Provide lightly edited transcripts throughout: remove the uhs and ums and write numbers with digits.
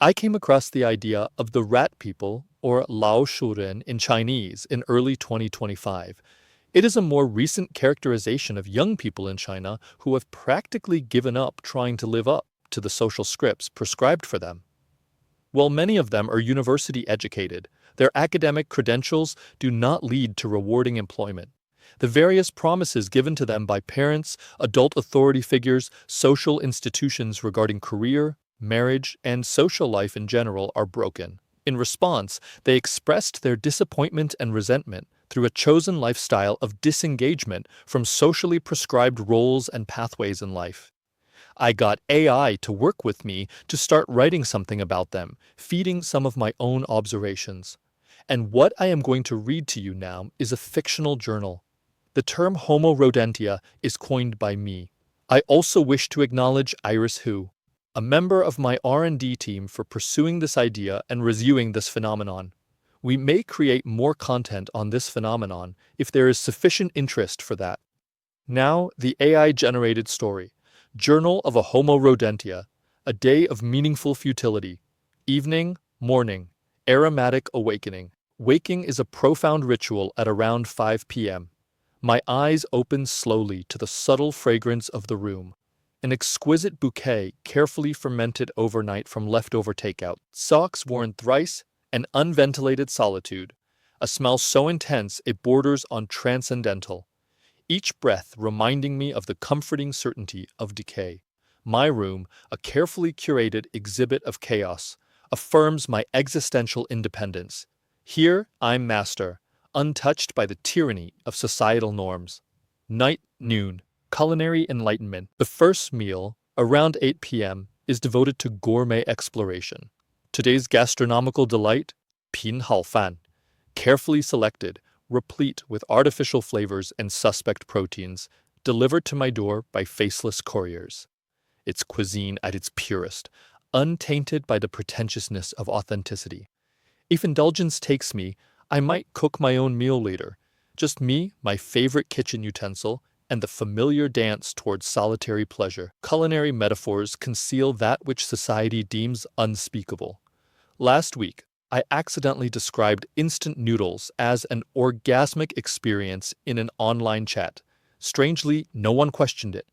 I came across the idea of the rat people, or Lao Shuren in Chinese, in early 2025. It is a more recent characterization of young people in China who have practically given up trying to live up to the social scripts prescribed for them. While many of them are university educated, their academic credentials do not lead to rewarding employment. The various promises given to them by parents, adult authority figures, social institutions regarding career, marriage, and social life in general are broken. In response, they expressed their disappointment and resentment through a chosen lifestyle of disengagement from socially prescribed roles and pathways in life. I got AI to work with me to start writing something about them, feeding some of my own observations. And what I am going to read to you now is a fictional journal. The term Homo Rodentia is coined by me. I also wish to acknowledge Iris Hu, a member of my R&D team, for pursuing this idea and reviewing this phenomenon. We may create more content on this phenomenon if there is sufficient interest for that. Now, the AI-generated story. Journal of a Homo Rodentia, a day of meaningful futility. Evening, morning, aromatic awakening. Waking is a profound ritual at around 5 p.m. My eyes open slowly to the subtle fragrance of the room. An exquisite bouquet carefully fermented overnight from leftover takeout. Socks worn thrice, an unventilated solitude. A smell so intense it borders on transcendental. Each breath reminding me of the comforting certainty of decay. My room, a carefully curated exhibit of chaos, affirms my existential independence. Here I'm master, untouched by the tyranny of societal norms. Night, noon, culinary enlightenment. The first meal, around 8 p.m., is devoted to gourmet exploration. Today's gastronomical delight, Pin Hao Fan, carefully selected, replete with artificial flavors and suspect proteins, delivered to my door by faceless couriers. Its cuisine at its purest, untainted by the pretentiousness of authenticity. If indulgence takes me, I might cook my own meal later. Just me, my favorite kitchen utensil, and the familiar dance towards solitary pleasure. Culinary metaphors conceal that which society deems unspeakable. Last week, I accidentally described instant noodles as an orgasmic experience in an online chat. Strangely, no one questioned it.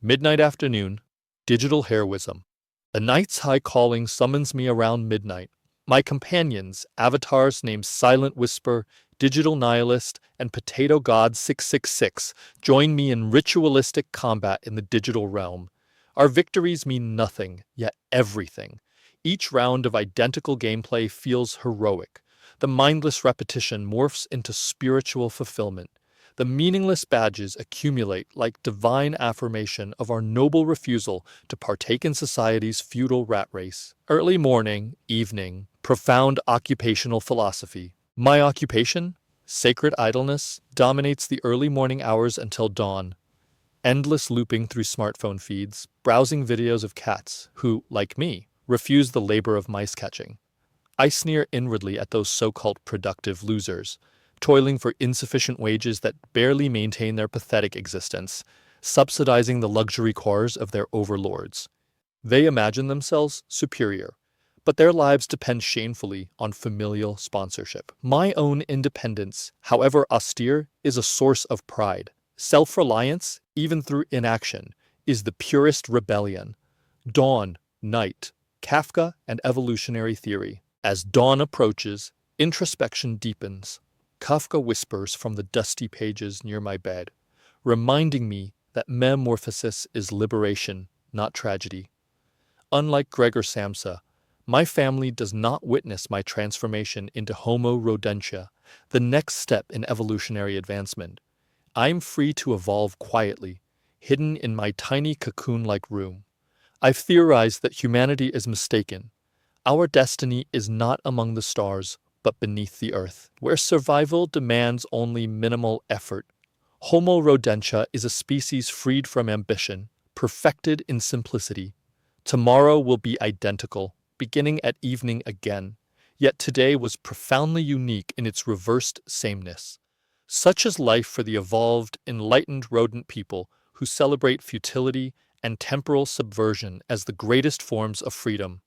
Midnight afternoon, digital heroism. A night's high calling summons me around midnight. My companions, avatars named Silent Whisper, Digital Nihilist, and Potato God 666, join me in ritualistic combat in the digital realm. Our victories mean nothing, yet everything. Each round of identical gameplay feels heroic. The mindless repetition morphs into spiritual fulfillment. The meaningless badges accumulate like divine affirmation of our noble refusal to partake in society's feudal rat race. Early morning, evening, profound occupational philosophy. My occupation, sacred idleness, dominates the early morning hours until dawn. Endless looping through smartphone feeds, browsing videos of cats who, like me, refuse the labor of mice catching. I sneer inwardly at those so-called productive losers, toiling for insufficient wages that barely maintain their pathetic existence, subsidizing the luxury cars of their overlords. They imagine themselves superior, but their lives depend shamefully on familial sponsorship. My own independence, however austere, is a source of pride. Self-reliance, even through inaction, is the purest rebellion. Dawn, night, Kafka and evolutionary theory. As dawn approaches, introspection deepens. Kafka whispers from the dusty pages near my bed, reminding me that metamorphosis is liberation, not tragedy. Unlike Gregor Samsa, my family does not witness my transformation into Homo Rodentia, the next step in evolutionary advancement. I'm free to evolve quietly, hidden in my tiny cocoon-like room. I've theorized that humanity is mistaken. Our destiny is not among the stars, but beneath the earth, where survival demands only minimal effort. Homo Rodentia is a species freed from ambition, perfected in simplicity. Tomorrow will be identical, beginning at evening again. Yet today was profoundly unique in its reversed sameness. Such is life for the evolved, enlightened rodent people who celebrate futility and temporal subversion as the greatest forms of freedom.